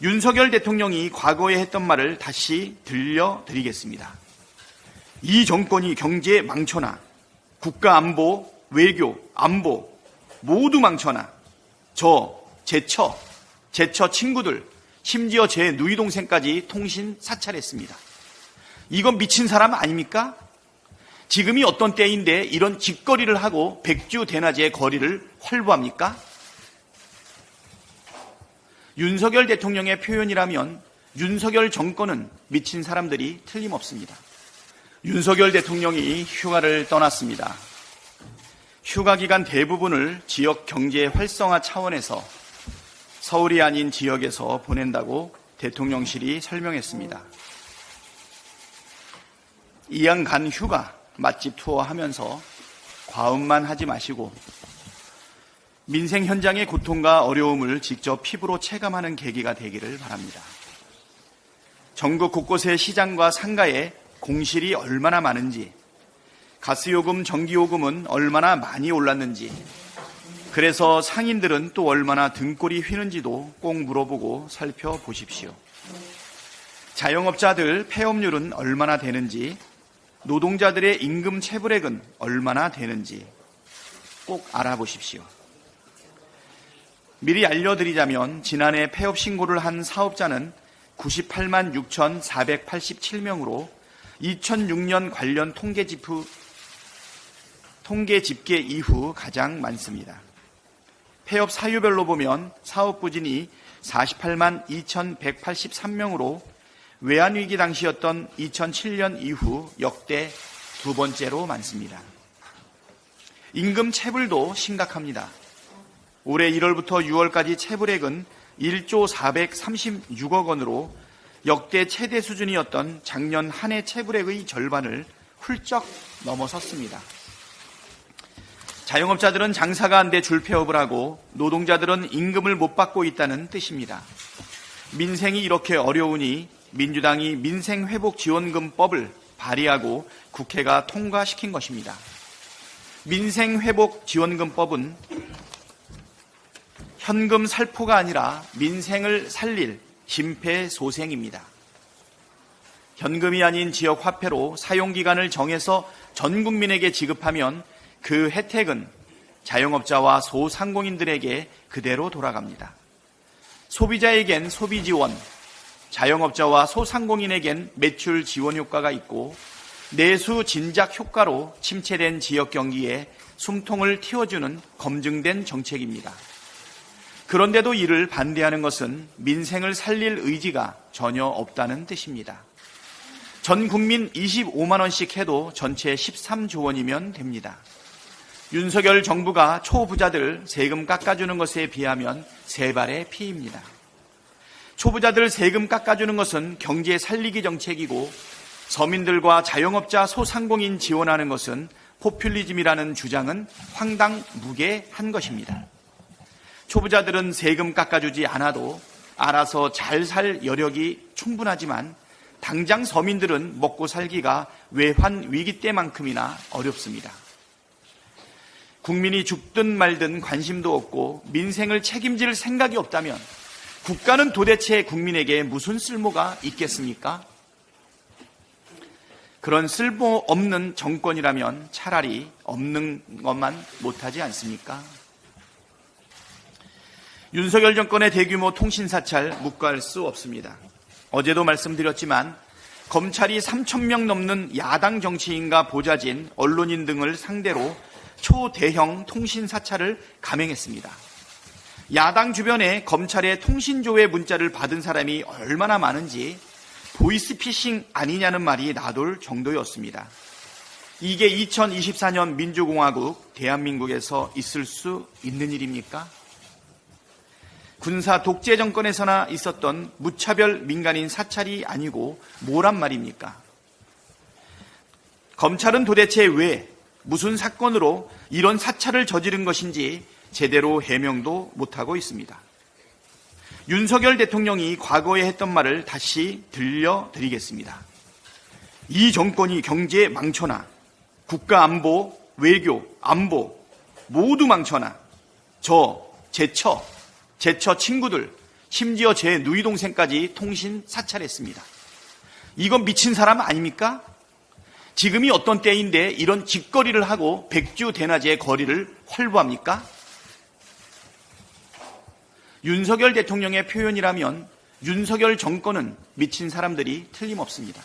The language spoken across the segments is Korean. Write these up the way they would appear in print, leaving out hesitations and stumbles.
윤석열 대통령이 과거에 했던 말을 다시 들려드리겠습니다. 이 정권이 경제 망쳐나 국가 안보, 외교, 안보 모두 망쳐나 제 처 친구들, 심지어 제 누이 동생까지 통신 사찰했습니다. 이건 미친 사람 아닙니까? 지금이 어떤 때인데 이런 짓거리를 하고 백주대낮에 거리를 활보합니까? 윤석열 대통령의 표현이라면 윤석열 정권은 미친 사람들이 틀림없습니다. 윤석열 대통령이 휴가를 떠났습니다. 휴가 기간 대부분을 지역 경제 활성화 차원에서 서울이 아닌 지역에서 보낸다고 대통령실이 설명했습니다. 이왕 간 휴가 맛집 투어 하면서 과음만 하지 마시고 민생 현장의 고통과 어려움을 직접 피부로 체감하는 계기가 되기를 바랍니다. 전국 곳곳의 시장과 상가에 공실이 얼마나 많은지, 가스요금, 전기요금은 얼마나 많이 올랐는지, 그래서 상인들은 또 얼마나 등골이 휘는지도 꼭 물어보고 살펴보십시오. 자영업자들 폐업률은 얼마나 되는지, 노동자들의 임금 체불액은 얼마나 되는지 꼭 알아보십시오. 미리 알려드리자면 지난해 폐업 신고를 한 사업자는 98만 6,487명으로 2006년 관련 통계 집계 이후 가장 많습니다. 폐업 사유별로 보면 사업부진이 48만 2,183명으로 외환위기 당시였던 2007년 이후 역대 두 번째로 많습니다. 임금 체불도 심각합니다. 올해 1월부터 6월까지 체불액은 1조 436억 원으로 역대 최대 수준이었던 작년 한 해 체불액의 절반을 훌쩍 넘어섰습니다. 자영업자들은 장사가 안 돼 줄폐업을 하고 노동자들은 임금을 못 받고 있다는 뜻입니다. 민생이 이렇게 어려우니 민주당이 민생회복지원금법을 발의하고 국회가 통과시킨 것입니다. 민생회복지원금법은 현금 살포가 아니라 민생을 살릴 심폐소생입니다. 현금이 아닌 지역 화폐로 사용기간을 정해서 전 국민에게 지급하면 그 혜택은 자영업자와 소상공인들에게 그대로 돌아갑니다. 소비자에겐 소비지원, 자영업자와 소상공인에겐 매출 지원 효과가 있고 내수 진작 효과로 침체된 지역 경기에 숨통을 틔워주는 검증된 정책입니다. 그런데도 이를 반대하는 것은 민생을 살릴 의지가 전혀 없다는 뜻입니다. 전 국민 25만 원씩 해도 전체 13조 원이면 됩니다. 윤석열 정부가 초부자들 세금 깎아주는 것에 비하면 세 발의 피입니다. 초부자들 세금 깎아주는 것은 경제 살리기 정책이고 서민들과 자영업자 소상공인 지원하는 것은 포퓰리즘이라는 주장은 황당무계한 것입니다. 초부자들은 세금 깎아주지 않아도 알아서 잘 살 여력이 충분하지만 당장 서민들은 먹고 살기가 외환 위기 때만큼이나 어렵습니다. 국민이 죽든 말든 관심도 없고 민생을 책임질 생각이 없다면 국가는 도대체 국민에게 무슨 쓸모가 있겠습니까? 그런 쓸모없는 정권이라면 차라리 없는 것만 못하지 않습니까? 윤석열 정권의 대규모 통신사찰 묵과할 수 없습니다. 어제도 말씀드렸지만 검찰이 3,000명 넘는 야당 정치인과 보좌진, 언론인 등을 상대로 초대형 통신사찰을 감행했습니다. 야당 주변에 검찰의 통신조회 문자를 받은 사람이 얼마나 많은지 보이스피싱 아니냐는 말이 나돌 정도였습니다. 이게 2024년 민주공화국 대한민국에서 있을 수 있는 일입니까? 군사 독재 정권에서나 있었던 무차별 민간인 사찰이 아니고 뭐란 말입니까? 검찰은 도대체 왜, 무슨 사건으로 이런 사찰을 저지른 것인지 제대로 해명도 못하고 있습니다. 윤석열 대통령이 과거에 했던 말을 다시 들려드리겠습니다. 이 정권이 경제 망쳐나 국가 안보, 외교, 안보 모두 망쳐나 제 처 친구들, 심지어 제 누이 동생까지 통신 사찰했습니다. 이건 미친 사람 아닙니까? 지금이 어떤 때인데 이런 짓거리를 하고 백주대낮에 거리를 활보합니까? 윤석열 대통령의 표현이라면 윤석열 정권은 미친 사람들이 틀림없습니다.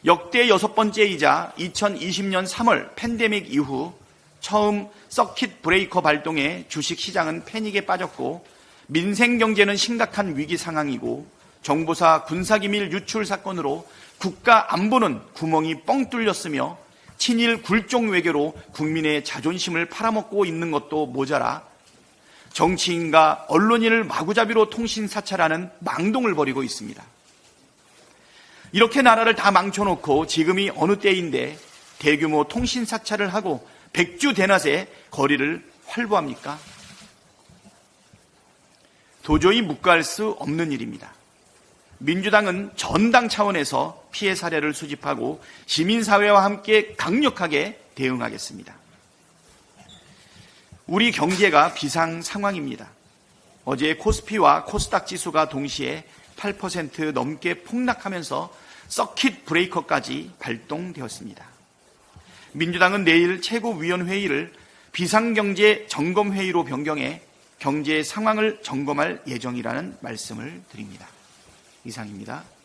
역대 6번째이자 2020년 3월 팬데믹 이후 처음 서킷 브레이커 발동해 주식시장은 패닉에 빠졌고 민생경제는 심각한 위기 상황이고 정보사 군사기밀 유출 사건으로 국가 안보는 구멍이 뻥 뚫렸으며 친일 굴종 외교로 국민의 자존심을 팔아먹고 있는 것도 모자라 정치인과 언론인을 마구잡이로 통신 사찰하는 망동을 벌이고 있습니다. 이렇게 나라를 다 망쳐놓고 지금이 어느 때인데 대규모 통신 사찰을 하고 백주대낮에 거리를 활보합니까? 도저히 묵과할 수 없는 일입니다. 민주당은 전당 차원에서 피해 사례를 수집하고 시민사회와 함께 강력하게 대응하겠습니다. 우리 경제가 비상 상황입니다. 어제 코스피와 코스닥 지수가 동시에 8% 넘게 폭락하면서 서킷 브레이커까지 발동되었습니다. 민주당은 내일 최고위원회의를 비상경제 점검회의로 변경해 경제 상황을 점검할 예정이라는 말씀을 드립니다. 이상입니다.